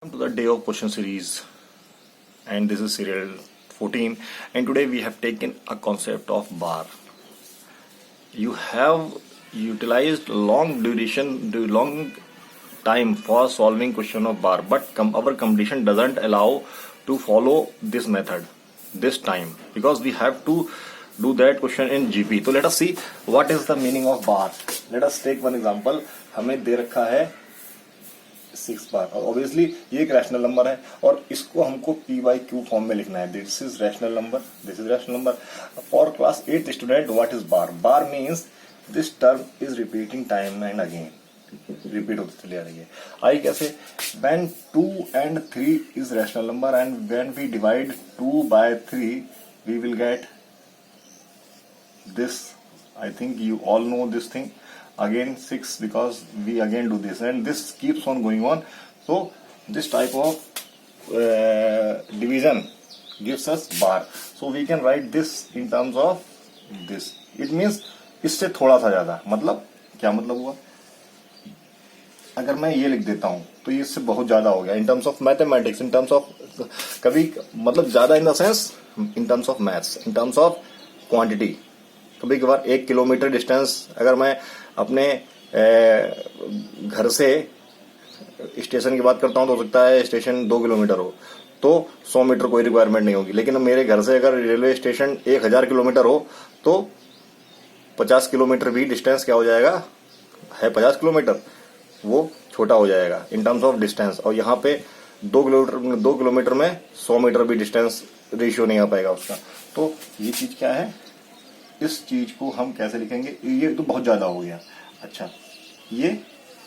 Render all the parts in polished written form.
Welcome to the day of question series, and this is serial 14, and today we have taken a concept of bar. You have utilized long time for solving question of bar, but our competition doesn't allow to follow this method this time because we have to do that question in GP. So let us see what is the meaning of bar. Let us take one example. हमें दे रखा है 6 बार और obviously ये एक rational number है और इसको हमको पी बाई क्यू फॉर्म में लिखना है. This is rational number, this is rational number. For class 8 student what is bar? Bar means this term is repeating time and again, repeat होती चली आ रही है. आई कैसे? When 2 and 3 is rational number and when we divide 2 by 3 we will get this. I think you all know this thing. Again 6 because we again do this and this keeps on going on. So this type of division gives us bar. So we can write this in terms of this. It means इससे थोड़ा सा ज्यादा. मतलब क्या मतलब हुआ? अगर मैं ये लिख देता हूं तो ये इससे बहुत ज्यादा हो गया in terms of mathematics, in terms of कभी मतलब ज्यादा in the sense in terms of maths, in terms of quantity. कभी कभार 1 किलोमीटर डिस्टेंस अगर मैं अपने घर से स्टेशन की बात करता हूं तो हो सकता है स्टेशन 2 किलोमीटर हो तो 100 मीटर कोई रिक्वायरमेंट नहीं होगी. लेकिन मेरे घर से अगर रेलवे स्टेशन 1000 किलोमीटर हो तो 50 किलोमीटर भी डिस्टेंस क्या हो जाएगा है 50 किलोमीटर, वो छोटा हो जाएगा इन टर्म्स ऑफ डिस्टेंस. और यहाँ पे 2 किलोमीटर में 100 मीटर भी डिस्टेंस रेशियो नहीं आ पाएगा उसका. तो ये चीज क्या है? इस चीज को हम कैसे लिखेंगे? ये तो बहुत ज्यादा हो गया. अच्छा, ये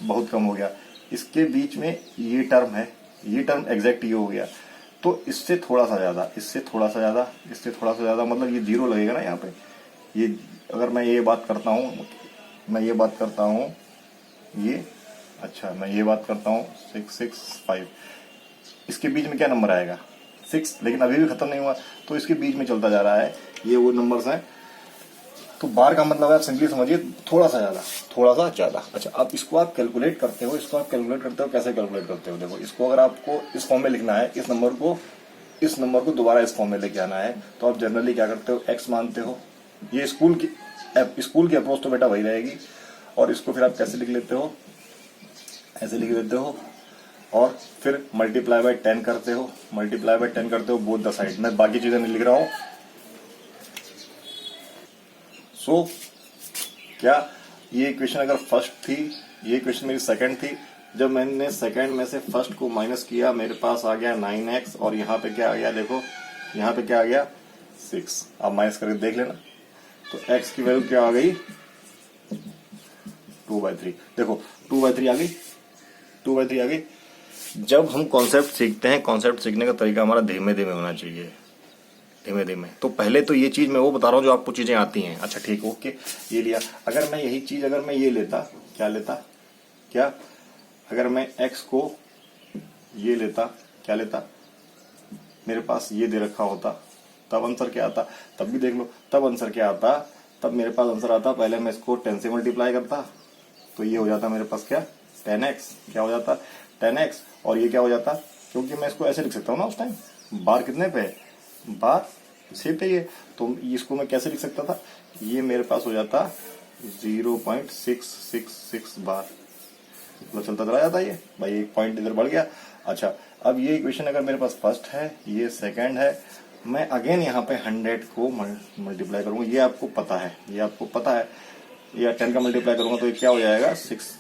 बहुत कम हो गया. इसके बीच में ये टर्म है, ये टर्म एग्जैक्ट ये हो गया. तो इससे थोड़ा सा ज्यादा, इससे थोड़ा सा ज्यादा, इससे थोड़ा सा ज्यादा, मतलब ये 0 लगेगा ना यहाँ पे. ये अगर मैं ये बात करता हूँ, मैं ये बात करता हूँ, ये अच्छा मैं ये बात करता हूँ 6 6 5, इसके बीच में क्या नंबर आएगा? 6. लेकिन अभी भी खत्म नहीं हुआ तो इसके बीच में चलता जा रहा है. ये वो नंबर्स हैं. तो बार का मतलब आप सिंपली समझिए थोड़ा सा ज्यादा, थोड़ा सा ज्यादा. अच्छा, अब इसको आप कैलकुलेट करते हो, इसको आप कैलकुलेट करते हो. कैसे कैलकुलेट करते हो? देखो, इसको अगर आपको इस फॉर्म में लिखना है, इस नंबर को दोबारा इस फॉर्म में लेके आना है तो आप जनरली क्या करते हो? x मानते हो. ये स्कूल की अप्रोच तो बेटा वही रहेगी. और इसको फिर आप कैसे लिख लेते हो? ऐसे लिख देते हो और फिर मल्टीप्लाई बाय 10 करते हो, मल्टीप्लाई बाय 10 करते हो बोथ द साइड. मैं बाकी चीजें नहीं लिख रहा हूं. सो क्या ये इक्वेशन अगर फर्स्ट थी, ये इक्वेशन मेरी सेकंड थी. जब मैंने सेकंड में से फर्स्ट को माइनस किया मेरे पास आ गया 9x और यहाँ पे क्या आ गया? देखो यहाँ पे क्या आ गया? 6. आप माइनस करके देख लेना. तो x की वैल्यू क्या आ गई? 2/3. देखो 2/3 आ गई, 2/3 आ गई. जब हम कॉन्सेप्ट सीखते हैं, कॉन्सेप्ट सीखने का तरीका हमारा धीमे धीमे होना चाहिए, धीमे धीमे. तो पहले तो ये चीज मैं वो बता रहा हूँ जो आपको चीजें आती हैं. अच्छा ठीक, ओके, ये लिया. अगर मैं यही चीज अगर मैं ये लेता, क्या लेता? क्या अगर मैं x को ये लेता, क्या लेता? मेरे पास ये दे रखा होता तब आंसर क्या आता? तब भी देख लो, तब आंसर क्या आता? तब मेरे पास आंसर आता, पहले मैं इसको 10 से मल्टीप्लाई करता तो ये हो जाता मेरे पास क्या? 10x. क्या हो जाता? 10x. और ये क्या हो जाता? क्योंकि मैं इसको ऐसे लिख सकता हूँ ना उस टाइम. बार कितने पे? बार से पे. ये तो इसको मैं कैसे लिख सकता था? ये मेरे पास हो जाता 0.666 बार. मतलब चलता चला जाता ये भाई, एक पॉइंट इधर बढ़ गया. अच्छा, अब ये इक्वेशन अगर मेरे पास फर्स्ट है, ये सेकंड है, मैं अगेन यहाँ पे 100 को मल्टीप्लाई करूंगा. ये आपको पता है, ये आपको पता है. या 10 का मल्टीप्लाई करूंगा तो ये क्या हो जाएगा? 6.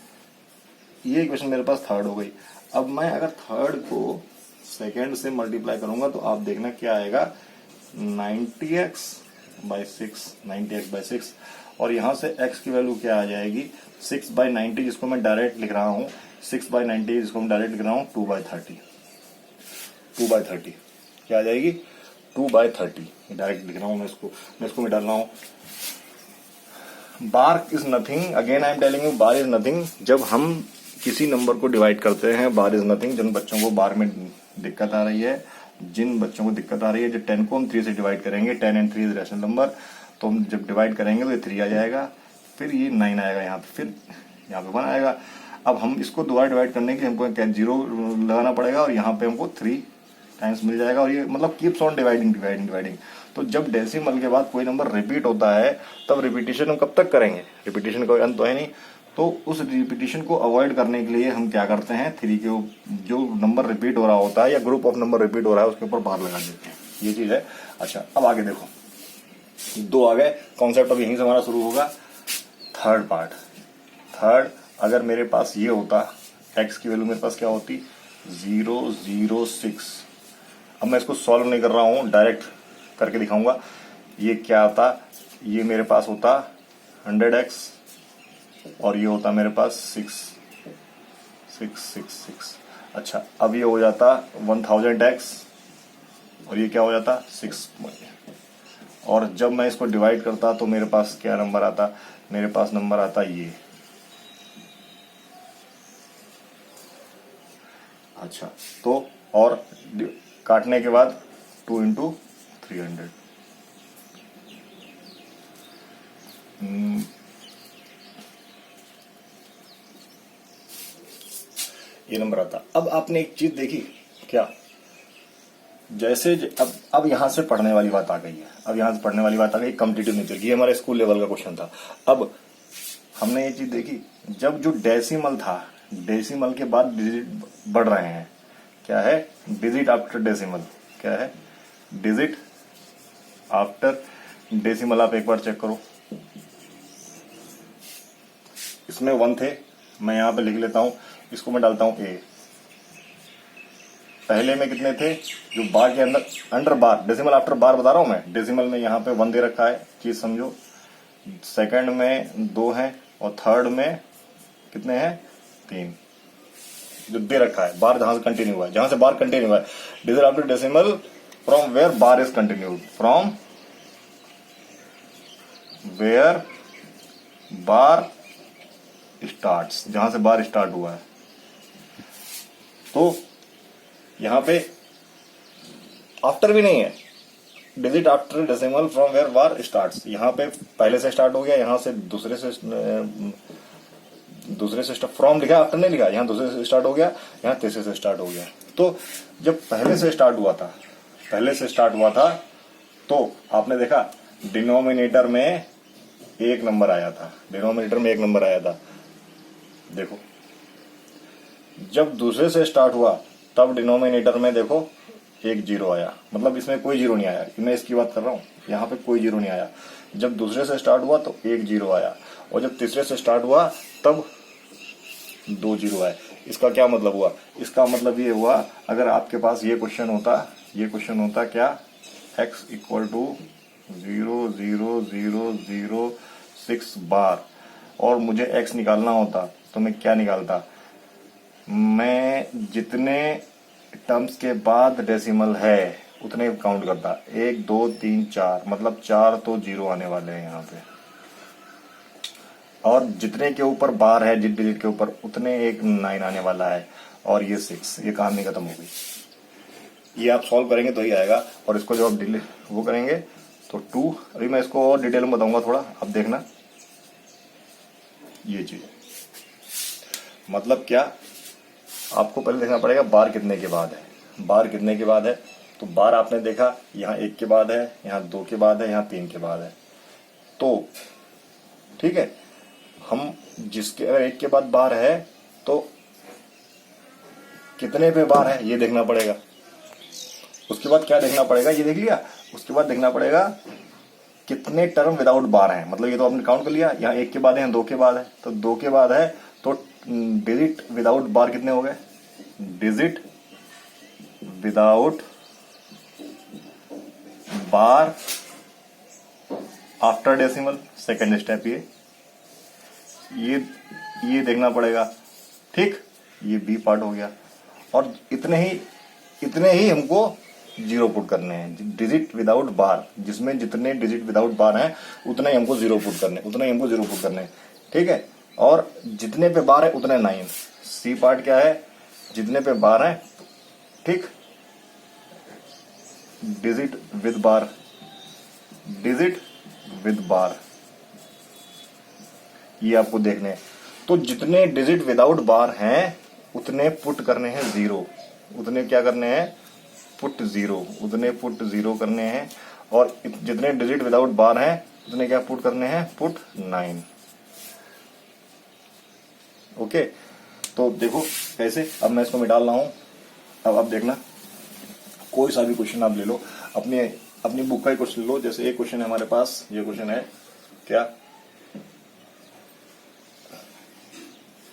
ये इक्वेशन मेरे पास थर्ड हो गई. अब मैं अगर थर्ड को सेकेंड से मल्टीप्लाई करूंगा तो आप देखना क्या आएगा? 90x/6. और यहां से x की वैल्यू क्या आ जाएगी? 6/90, जिसको मैं डायरेक्ट लिख रहा हूं 6/90, जिसको मैं डायरेक्ट लिख रहा हूं 2/30. 2/30 क्या आ जाएगी? 2/30. डायरेक्ट लिख रहा हूं मैं इसको मैं डाल रहा हूं. Bar is nothing. Again I am telling you, bar is nothing. जब हम किसी नंबर को डिवाइड करते हैं, बार इज नथिंग. जिन बच्चों को बार में दिक्कत आ रही है, जिन बच्चों को दिक्कत आ रही है, जो 10 को हम 3 से डिवाइड करेंगे, 10 and 3 इज रैशनल नंबर, तो हम जब डिवाइड करेंगे तो ये 3 आ जाएगा, फिर ये 9 आएगा यहाँ पे, फिर यहाँ पे 1 आएगा. अब हम इसको दोबारा डिवाइड करने के लिए हमको क्या 0 लगाना पड़ेगा और यहाँ पे हमको 3 टाइम्स मिल जाएगा, और ये मतलब keeps on dividing dividing dividing. तो जब डेसिमल के बाद कोई नंबर रिपीट होता है तब रिपीटिशन हम कब तक करेंगे, रिपीटिशन का अंत तो है नहीं। तो उस रिपीटिशन को अवॉइड करने के लिए हम क्या करते हैं, 3 के जो नंबर रिपीट हो रहा होता है या ग्रुप ऑफ नंबर रिपीट हो रहा है उसके ऊपर बार लगा देते हैं, ये चीज है। अच्छा अब आगे देखो, 2 आ गए, कॉन्सेप्ट अब यहीं से हमारा शुरू होगा। थर्ड पार्ट, थर्ड अगर मेरे पास ये होता, x की वैल्यू मेरे पास क्या होती 006। अब मैं इसको सॉल्व नहीं कर रहा हूं, डायरेक्ट करके दिखाऊंगा। ये क्या आता, ये मेरे पास होता 100x और ये होता मेरे पास 6। अच्छा अब ये हो जाता 1000x और ये क्या हो जाता 6। और जब मैं इसको डिवाइड करता तो मेरे पास क्या नंबर आता, मेरे पास नंबर आता ये। अच्छा तो और काटने के बाद 2 × 300, ये नंबर आता। अब आपने एक चीज देखी क्या, जैसे अब यहां से पढ़ने वाली बात आ गई है, अब यहां से पढ़ने वाली बात आ गई कम्पिटिटिव नेचर की। ये हमारे स्कूल लेवल का क्वेश्चन था। अब हमने ये चीज देखी, जब जो डेसिमल था, डेसिमल के बाद डिजिट बढ़ रहे हैं, क्या है डिजिट आफ्टर डेसिमल, क्या है डिजिट आफ्टर डेसिमल। आप एक बार चेक करो, इसमें 1 थे, मैं यहां पे लिख लेता हूं, इसको मैं डालता हूं ए। पहले में कितने थे, जो बार के अंदर अंडर बार, डेसिमल आफ्टर बार बता रहा हूं मैं, डेसिमल में यहां पे 1 दे रखा है, चीज समझो। सेकंड में 2 हैं और थर्ड में कितने हैं 3, जो दे रखा है बार जहां से कंटिन्यू हुआ है, जहां से बार कंटिन्यू हुआ है। Digit after decimal from where bar is continued, from where bar starts, जहां से बार स्टार्ट हुआ है। तो यहां पे आफ्टर भी नहीं है, digit after decimal from where bar starts, यहां पे पहले से स्टार्ट हो गया, यहां से दूसरे से फ्रॉम लिखा, आफ्टर नहीं लिखा, यहां दूसरे से स्टार्ट हो गया, यहां तीसरे से स्टार्ट हो गया। तो जब पहले से स्टार्ट हुआ था, पहले से स्टार्ट हुआ था, तो आपने देखा डिनोमिनेटर में 1 नंबर आया था, डिनोमिनेटर में 1 नंबर आया था। देखो जब दूसरे से स्टार्ट हुआ तब डिनोमिनेटर में देखो 1 0 आया, मतलब इसमें कोई 0 नहीं आया, मैं इसकी बात कर रहा हूं, यहां पे कोई 0 नहीं आया। जब दूसरे से स्टार्ट हुआ तो 1 0 आया, और जब तीसरे से स्टार्ट हुआ तब 2 0 आए। इसका क्या मतलब हुआ, इसका मतलब ये हुआ, अगर आपके पास ये क्वेश्चन होता, ये क्वेश्चन होता क्या, x = 0 0 0 0 6 बार, और मुझे x निकालना होता तो मैं क्या निकालता, मैं जितने टर्म्स के बाद डेसिमल है उतने काउंट करता, 1 2 3 4, मतलब 4 तो 0 आने वाले हैं यहाँ पे, और जितने के ऊपर बार है, जिस डिजिट के ऊपर, उतने एक 9 आने वाला है, और ये 6, ये कहानी खत्म हो गई। ये आप सॉल्व करेंगे तो ही आएगा, और इसको जब आप वो करेंगे तो 2, अभी मैं इसको और डिटेल में बताऊंगा थोड़ा, अब देखना ये चीज। मतलब क्या, आपको पहले देखना पड़ेगा बार कितने के बाद है, बार कितने के बाद है। तो बार आपने देखा यहाँ 1 के बाद है, यहाँ 2 के बाद है, यहाँ 3 के बाद है। तो ठीक है, हम जिसके अगर 1 के बाद बार है तो कितने पे बार है ये देखना पड़ेगा। उसके बाद क्या देखना पड़ेगा, ये देख लिया, उसके बाद देखना पड़ेगा कितने टर्म विदाउट बार है, मतलब ये तो आपने काउंट कर लिया, यहाँ 1 के बाद है, यहाँ 2 के बाद है, तो 2 के बाद है तो डिजिट विदाउट बार कितने हो गए, डिजिट विदाउट बार आफ्टर डेसिमल, सेकेंड स्टेप ये देखना पड़ेगा। ठीक, ये बी पार्ट हो गया, और इतने ही हमको 0 पुट करने हैं, डिजिट विदाउट बार, जिसमें जितने डिजिट विदाउट बार हैं उतने ही हमको 0 पुट करने, उतने ही हमको 0 पुट करने। ठीक है, और जितने पे बार है उतने 9। सी पार्ट क्या है, जितने पे बार है, ठीक, digit with bar, digit with bar, ये आपको देखने हैं। तो जितने डिजिट विदाउट बार हैं उतने पुट करने हैं जीरो, उतने क्या करने हैं पुट जीरो, उतने पुट जीरो करने हैं, और जितने डिजिट विदाउट बार हैं उतने क्या पुट करने हैं पुट 9। ओके, तो देखो कैसे, अब मैं इसको मिटा रहा हूं। अब आप देखना, कोई सा भी क्वेश्चन आप ले लो, अपनी बुक का ही क्वेश्चन लो। जैसे एक क्वेश्चन है हमारे पास, ये क्वेश्चन है क्या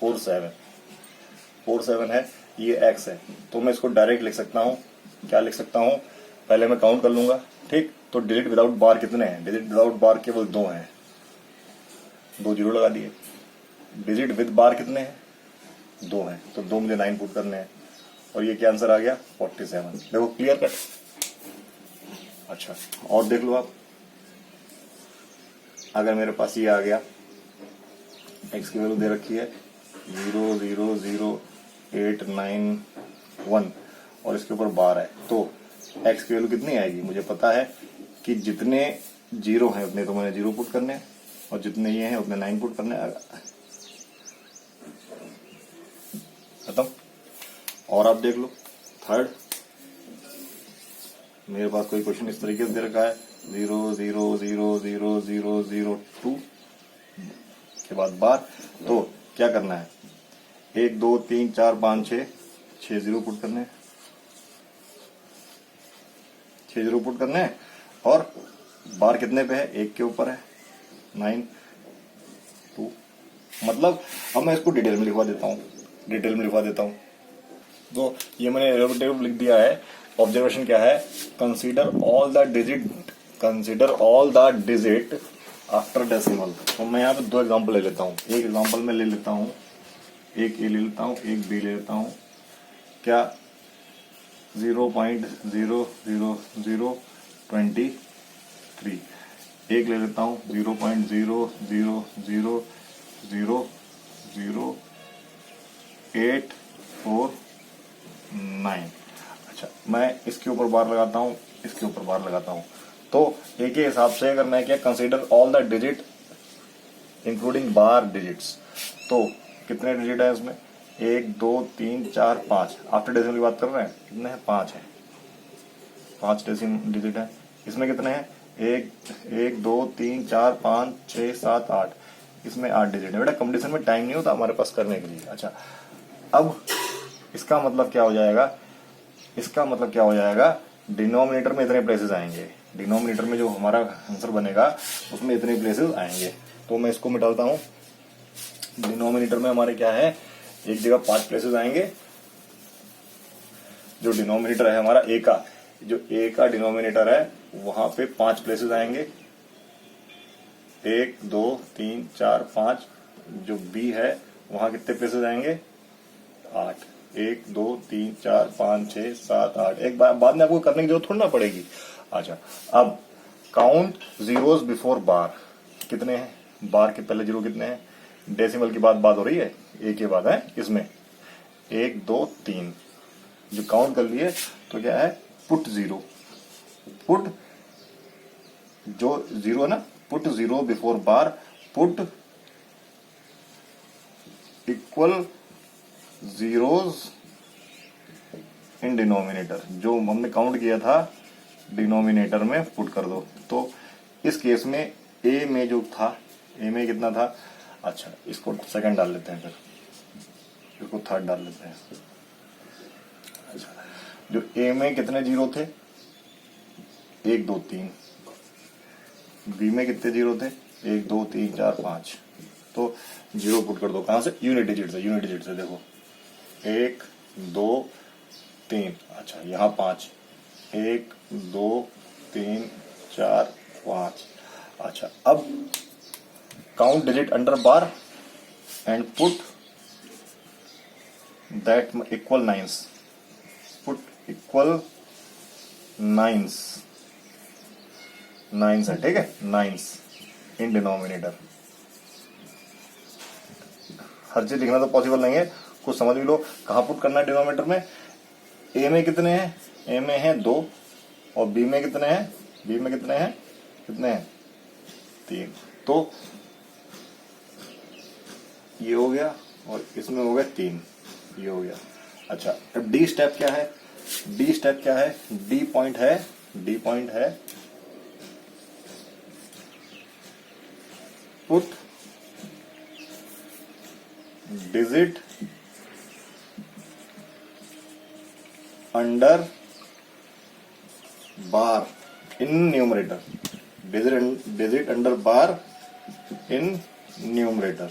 4 7 है, ये x है, तो मैं इसको डायरेक्ट लिख सकता हूं। क्या लिख सकता हूं, पहले मैं काउंट कर लूंगा, ठीक। तो डिजिट विदाउट बार कितने हैं, डिजिट विदाउट बार केवल 2 हैं, 2 जीरो लगा दिए। डिजिट विद बार कितने हैं, 2 हैं, तो 2 मुझे 9 पुट करने हैं, और ये क्या आंसर आ गया 47। देखो क्लियर कट। अच्छा, और देख लो आप, अगर मेरे पास ये आ गया, x की वैल्यू दे रखी है 0 0 0 8 9 1 और इसके ऊपर बार है, तो x की वैल्यू कितनी आएगी, मुझे पता है कि जितने जीरो हैं उतने तो मैंने 0 पुट करने हैं, और जितने ये हैं उतने 9 पुट करने हैं। खत्म। और आप देख लो थर्ड, मेरे पास कोई क्वेश्चन इस तरीके से दे रखा है 0 0 0 0 0 0 2 के बाद बार, तो क्या करना है 1 2 3 4 5 6 जीरो पुट करने हैं, 6 जीरो पुट करने हैं, और बार कितने पे है, 1 के ऊपर है 9 2। मतलब अब मैं इसको डिटेल में लिखवा देता हूं, तो ये मैंने डेरिवेटिव लिख दिया है। ऑब्जर्वेशन क्या है, consider all the digit after decimal. तो मैं यहाँ पे 2 एग्जांपल ले लेता हूँ। एक एग्जांपल में ले लेता हूँ, एक ए ले लेता हूँ, एक बी ले लेता हूँ, क्या 0.00023, एक ले लेता हूँ 0.0000849। अच्छा, मैं इसके ऊपर बार लगाता हूँ, इसके ऊपर बार लगाता हूँ, तो एक के हिसाब से अगर मैं क्या consider all the digit including bar digits, तो कितने डिजिट है इसमें 1 2 3 4 5, आफ्टर डेसिमल की बात कर रहे हैं, कितने हैं 5 है, 5 डिजिट है। इसमें कितने हैं 1 2 3 4 5 6 7 8, इसमें 8 डिजिट है। बेटा कंपटीशन में टाइम नहीं होता हमारे पास करने के लिए। अच्छा, अब इसका मतलब क्या हो जाएगा, डिनोमिनेटर में इतने प्लेसेस आएंगे, डिनोमिनेटर में जो हमारा आंसर बनेगा उसमें इतने प्लेसेस आएंगे। तो मैं इसको मिटाता हूं, डिनोमिनेटर में हमारे क्या है, एक जगह 5 प्लेसेस आएंगे, जो डिनोमिनेटर है हमारा ए का डिनोमिनेटर है वहां पे 5 प्लेसेस आएंगे, 1 2 3 4 5। जो बी है वहां कितने प्लेसेस आएंगे 8, 1 2 3 4 5 6 7 8। एक बाद में आपको करने की जरूरत थोड़ी ना पड़ेगी। अच्छा, अब काउंट जीरोस बिफोर बार, कितने हैं, बार के पहले जीरो कितने हैं, डेसिमल की बात हो रही है, एक के बाद है इसमें 1 2 3 जो काउंट कर लिए, तो क्या है पुट जीरो, पुट जो जीरो है ना, put zero before bar, put equal zeros in denominator, जो हमने काउंट किया था डिनोमिनेटर में पुट कर दो। तो इस केस में ए में जो था, ए में कितना था, अच्छा इसको सेकंड डाल लेते हैं, फिर इसको थर्ड डाल लेते हैं। अच्छा, जो ए में कितने जीरो थे 1 2 3, बी में कितने जीरो थे 1 2 3 4 5, तो जीरो पुट कर दो, कहां से, यूनिट डिजिट से। देखो 1 2 3, अच्छा यहाँ 5, 1 2 3 4 5। अच्छा, अब count digit under bar and put that equal 9s, put equal 9s है, ठीक है 9s इन डिनोमिनेटर। हर चीज लिखना तो पॉसिबल नहीं है, कुछ समझ भी लो कहां पुट करना है डिनोमिनेटर में। ए में कितने हैं, ए में है 2, और बी में कितने हैं, बी में कितने हैं 3। तो ये हो गया और इसमें हो गया 3, ये हो गया। अच्छा, अब डी स्टेप क्या है? डी स्टेप क्या है? डी पॉइंट है put digit under bar in numerator, digit under bar in numerator.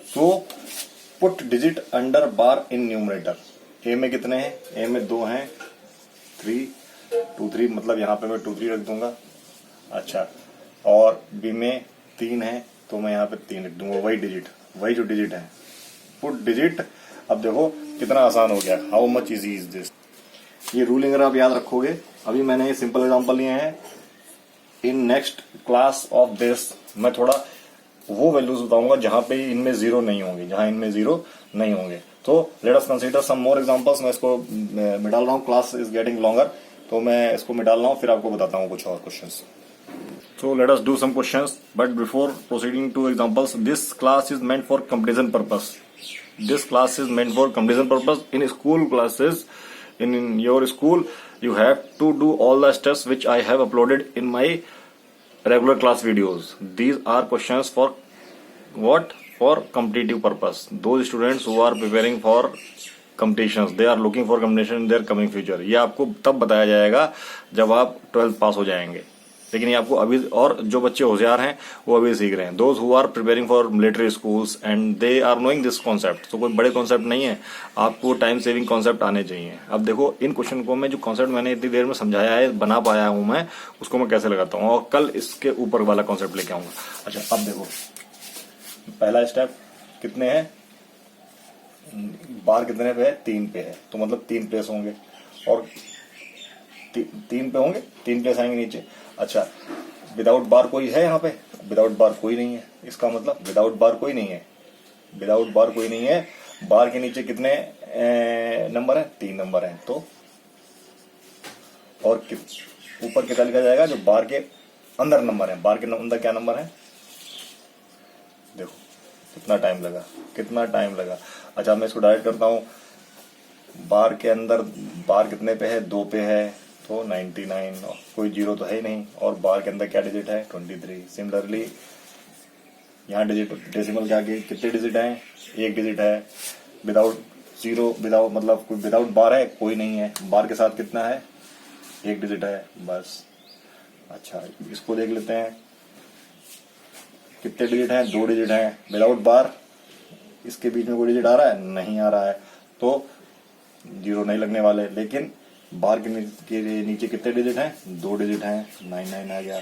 So put digit under bar in numerator. A में कितने हैं? ए में 2 हैं, 3 2 3, मतलब यहां पे मैं 2 3 रख दूंगा। अच्छा, और बी में 3 है तो मैं यहाँ पे 3 लिख दूंगा, वही जो डिजिट है, पुट डिजिट। अब देखो कितना आसान हो गया, how much easy is this. ये रूलिंग अगर आप याद रखोगे, अभी मैंने ये सिंपल एग्जांपल लिए हैं। In next class of this मैं थोड़ा वो वैल्यूज बताऊंगा जहां पे इनमें जीरो नहीं होंगे, तो लेट अस कंसीडर सम मोर एग्जांपल्स। मैं इसको मिटाल रहा हूँ, क्लास इज गेटिंग लॉन्गर, तो मैं इसको मिटाल रहा हूँ, फिर आपको बताता हूँ कुछ और questions. So let us do some questions, but before proceeding to examples, this class is meant for comparison purpose. In school classes, in your school, you have to do all the steps which I have uploaded in my regular class videos. These are questions for what? For competitive purpose. Those students who are preparing for competitions, they are looking for competition in their coming future. ये आपको तब बताया जाएगा जब आप 12th पास हो जाएंगे, लेकिन ये आपको अभी, और जो बच्चे होशियार हैं वो अभी सीख रहे हैं। Those who are preparing for military schools and they are knowing this concept, तो कोई बड़े कॉन्सेप्ट नहीं है, आपको टाइम सेविंग कॉन्सेप्ट आने चाहिए। अब देखो इन क्वेश्चन को मैं जो कॉन्सेप्ट मैंने इतनी देर में समझाया है, बना पाया हूं मैं, उसको मैं कैसे लगाता हूँ, और कल इसके ऊपर वाला कॉन्सेप्ट लेके आऊंगा। अच्छा, अब देखो पहला स्टेप कितने हैं, बार कितने पे है? 3 पे है, तो मतलब 3 प्लेस होंगे, और 3 पे होंगे, 3 प्लेस आएंगे नीचे। अच्छा, विदाउट बार कोई है यहाँ पे? विदाउट बार कोई नहीं है, इसका मतलब विदाउट बार कोई नहीं है। बार के नीचे कितने नंबर है? 3 नंबर है, तो और ऊपर कितना लिखा जाएगा? जो बार के अंदर नंबर है, बार के अंदर क्या नंबर है? देखो कितना टाइम लगा। अच्छा, मैं इसको डायरेक्ट करता हूं, बार के अंदर बार कितने पे है? 2 पे है, तो 99, कोई जीरो तो है ही नहीं, और बार के अंदर क्या डिजिट है? 23। सिमिलरली यहाँ डिजिट डेसिमल के आगे कितने डिजिट हैं? 1 डिजिट है। विदाउट जीरो, विदाउट मतलब कोई विदाउट बार है? कोई नहीं है। बार के साथ कितना है? 1 डिजिट है, बस। अच्छा, इसको देख लेते हैं, कितने डिजिट हैं? 2 डिजिट हैं। विदाउट बार इसके बीच में कोई डिजिट आ रहा है? नहीं आ रहा है, तो जीरो नहीं लगने वाले। लेकिन बार के नीचे कितने डिजिट हैं? 2 डिजिट हैं, 99 आ गया।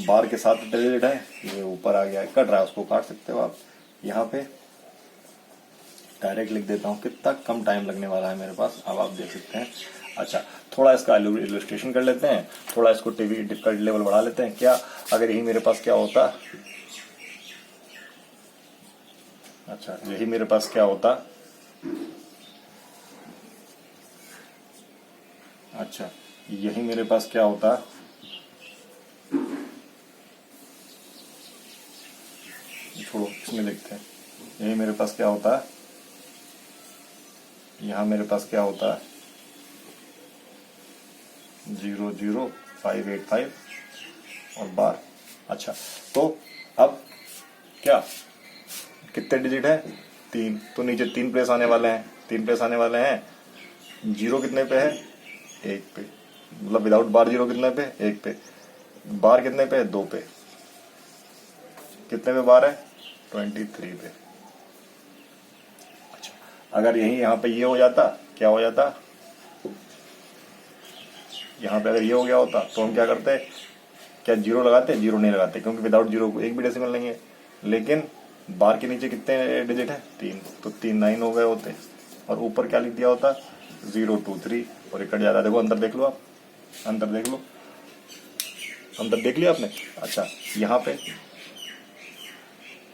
बार के साथ कितने डिजिट हैं? ये ऊपर आ गया। कट रहा है, उसको काट सकते हो आप। यहाँ पे डायरेक्ट लिख देता हूँ, कितना कम टाइम लगने वाला है मेरे पास, अब आप देख सकते हैं। अच्छा, थोड़ा इसका इलस्ट्रेशन कर लेते हैं, थोड़ा इसको टीवी डिफिकल्ट लेवल बढ़ा लेते हैं। क्या अगर यही मेरे पास क्या होता? अच्छा, यही मेरे पास क्या होता? अच्छा, यही मेरे पास क्या होता? छोड़ो, इसमें लिखते हैं। यही मेरे पास क्या होता? यहां मेरे पास क्या होता? 00585 और बार। अच्छा, तो अब क्या, कितने डिजिट है? 3, तो नीचे 3 प्लेस आने वाले हैं। जीरो कितने पे है? 1 पे, मतलब विदाउट बार जीरो कितने पे? 1 पे। बार कितने पे? 2 पे। कितने पे बार है? 23 पे। अच्छा, अगर यही यहाँ पे ये हो जाता, क्या हो जाता? यहाँ पे अगर ये हो गया होता तो हम क्या करते? क्या जीरो लगाते? जीरो नहीं लगाते, क्योंकि विदाउट जीरो को एक भी डेसिमल नहीं है। लेकिन बार के नीचे कितने डिजिट है? 3, तो 3 9 हो गए होते, और ऊपर क्या लिख दिया होता? 023, और कट जाता। देखो अंदर देख लो, आप अंदर देख लिया आपने। अच्छा, यहाँ पे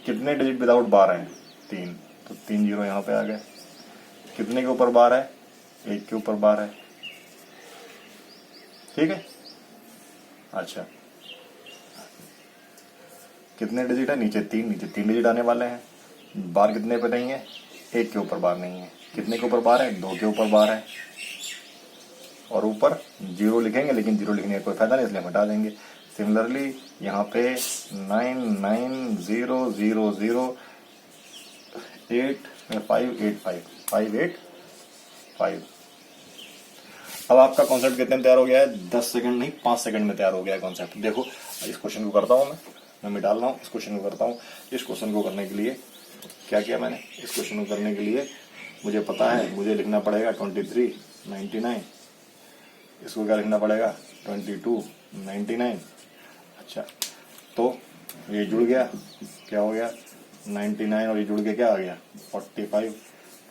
कितने डिजिट विदाउट बार हैं? 3, तो 3 जीरो यहाँ पे आ गए। कितने के ऊपर बार है? 1 के ऊपर बार है, ठीक है। अच्छा, कितने डिजिट है, नीचे 3, नीचे 3 डिजिट आने वाले हैं। बार कितने पे नहीं है, 1 के ऊपर बार नहीं है। कितने के ऊपर बार है, 2 के ऊपर बार है। और ऊपर 0 लिखेंगे, लेकिन 0 लिखने का कोई फायदा नहीं, इसलिए हम हटा देंगे। सिमिलरली यहाँ पे 9900085855 अब आपका कॉन्सेप्ट कितने में तैयार हो गया है, 10 सेकंड नहीं 5 सेकंड में तैयार हो गया है कॉन्सेप्ट। देखो इस क्वेश्चन को करता हूँ मैं मिटा रहा हूँ, इस क्वेश्चन को करता हूँ। इस क्वेश्चन को करने के लिए क्या किया मैंने, इस क्वेश्चन को करने के लिए मुझे पता है, मुझे लिखना पड़ेगा 2399। इसको क्या लिखना पड़ेगा, 2299। अच्छा, तो ये जुड़ गया, क्या हो गया 99 और ये जुड़ के क्या आ गया 45।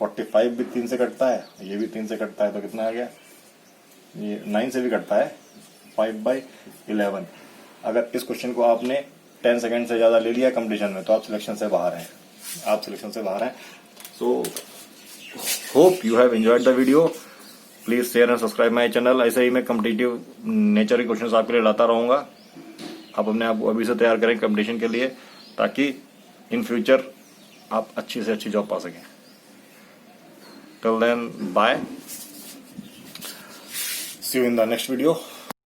45 भी 3 से कटता है, ये भी 3 से कटता है, तो कितना आ गया, ये 9 से भी कटता है, 5/11। अगर इस क्वेश्चन को आपने 10 सेकंड से ज्यादा ले लिया कंपटीशन में तो आप सिलेक्शन से बाहर हैं, आप सिलेक्शन से बाहर हैं। So hope you have enjoyed the video. Please share and subscribe my channel. ऐसे ही मैं कॉम्पिटिटिव नेचर के क्वेश्चन आपके लिए लाता रहूंगा। आप अपने आप को अभी से तैयार करें कंपटीशन के लिए, ताकि इन फ्यूचर आप अच्छी से अच्छी जॉब पा सकें। Till then bye, see you in the next video.